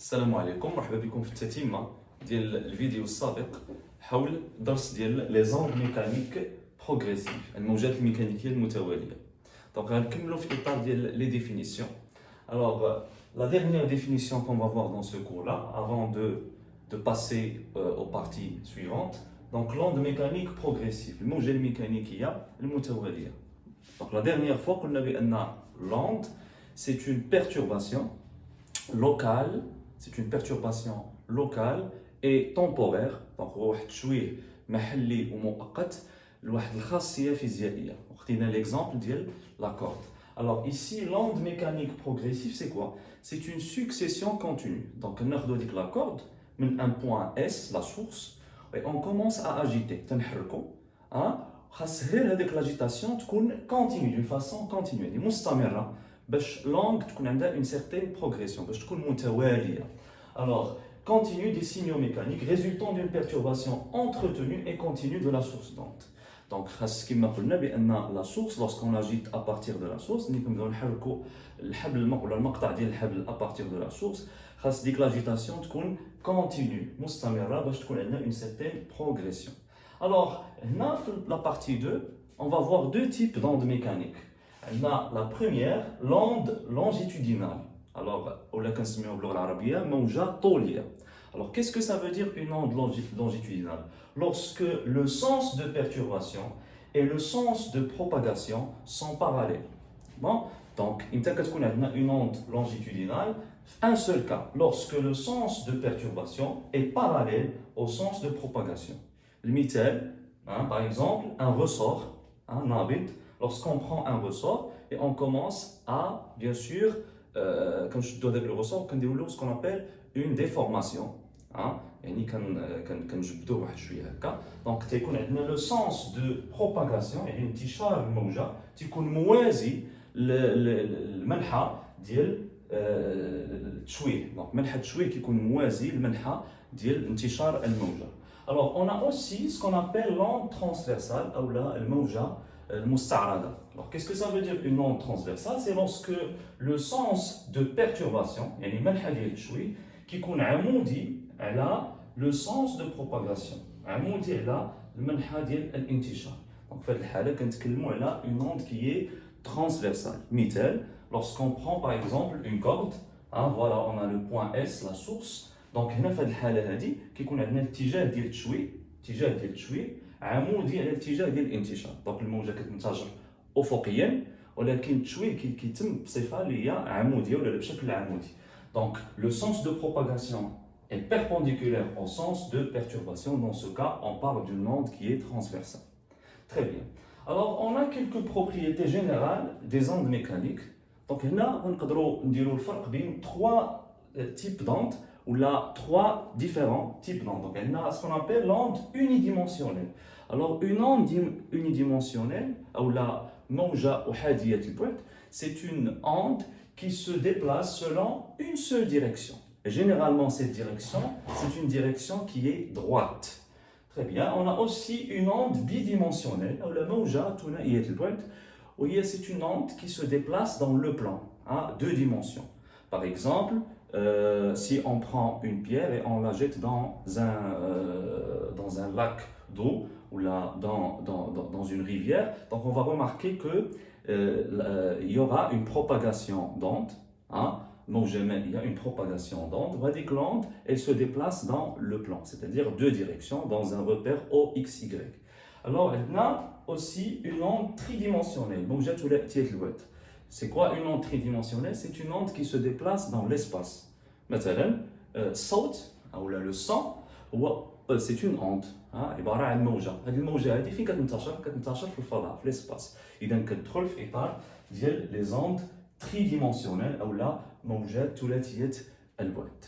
السلام عليكم، مرحبا بكم في التتمه ديال الفيديو السابق حول درس ديال لي زوند ميكانيك بروغريسيف، الموجات الميكانيكيه المتواليه. دونك غنكملوا في اطار ديال لي ديفينيسيون. Alors la dernière définition qu'on va voir dans ce cours-là, avant de passer aux parties suivantes. Donc l'onde mécanique progressive, الموجة الميكانيكية المتوالية. Donc la dernière fois qu'on avait l'onde, c'est une perturbation locale, et temporaire. Donc واحد شويه محلي ومؤقت لواحد الخاصيه فيزيائيه. وخدينا l'exemple ديال la corde. Alors ici l'onde mécanique progressive c'est quoi? C'est une succession continue. Donc ناخذوا ديك la corde من un point S, la source, et on commence à agiter. تنحركوا خاص غير هذيك l'agitation تكون continue d'une façon continue يعني مستمره باش لونغ تكون عندها une certaine progression باش تكون متواليه. Alors continue des signaux mécaniques résultant d'une perturbation entretenue et continue de la source d'onde. Donc خاص كما قلنا بان la source lorsqu'on agite à partir de la source ملي كنبداو نحركوا الحبل ولا المقطع ديال الحبل à partir de la source خاص ديك l'agitation تكون continue مستمره باش تكون عندنا une certaine progression. Alors هنا في la partie 2 on va voir deux types d'ondes mécaniques. La première, l'onde longitudinale. Alors, alors, qu'est-ce que ça veut dire une onde longitudinale? Lorsque le sens de perturbation et le sens de propagation sont parallèles. Bon, donc, une onde longitudinale, un seul cas, lorsque le sens de perturbation est parallèle au sens de propagation. Le mitel, par exemple, un ressort, un habit. Lorsqu'on prend un ressort et on commence à, bien sûr, comme je dois dire le ressort, ce qu'on appelle une déformation. Donc, le sens de propagation, انتشار الموجة تكون موازي للمنحى ديال التشويه. Donc, منحى التشويه كيكون موازي للمنحى ديال انتشار الموجة. Alors, on a aussi ce qu'on appelle l'onde transversale ou الموجة المستعرضة. Alors, qu'est-ce que ça veut dire une onde transversale? C'est lorsque le sens de perturbation, يعني المنحى ديال التشويه كيكون عمودي على le sens de propagation، عمودي على المنحى ديال الانتشار. Donc, في هذه الحالة كنتكلموا على une onde qui est transversale. مثال، lorsqu'on prend par exemple une corde، voilà, on a le point S, la source. Donc هنا في هذه الحالة هذه كيكون عندنا الاتجاه ديال التشويه عمودي على الاتجاه ديال الانتشار. دونك الموجة كتنتشر افقيا ولكن التشويه كيتم بصفه اللي هي عموديه ولا بشكل عمودي. Donc le sens de propagation est perpendiculaire au sens de perturbation. Dans ce cas, on parle d'une onde qui est transversale. Très bien. Alors on a quelques propriétés générales des ondes mécaniques. Donc هنا نقدروا نديروا الفرق بين trois types d'ondes ou là trois différents types d'ondes. Donc on a ce qu'on appelle l'onde unidimensionnelle. Alors une onde unidimensionnelle ou la موجة أحادية البعد, c'est une onde qui se déplace selon une seule direction. Et généralement cette direction, c'est une direction qui est droite. Très bien. On a aussi une onde bidimensionnelle ou la موجة ثنائية البعد, où c'est une onde qui se déplace dans le plan à deux dimensions. Par exemple, si on prend une pierre et on la jette dans un lac d'eau ou là dans une rivière, donc on va remarquer que il y aura une propagation d'onde. Il y a une propagation d'onde. On va dire que l'onde, elle se déplace dans le plan, c'est-à-dire deux directions dans un repère OXY. Alors, on a aussi une onde tridimensionnelle. C'est quoi une onde tridimensionnelle? C'est une onde qui se déplace dans l'espace. مثلا الصوت او le son هو c'est une onde عباره عن موجه. هذه الموجه هذه فين كتنتشر في الفضاء في الاسباس. اذا كتدخل في اطار ديال لي زوند تري ديمونسيونيل او موجات ثلاثيه البعد.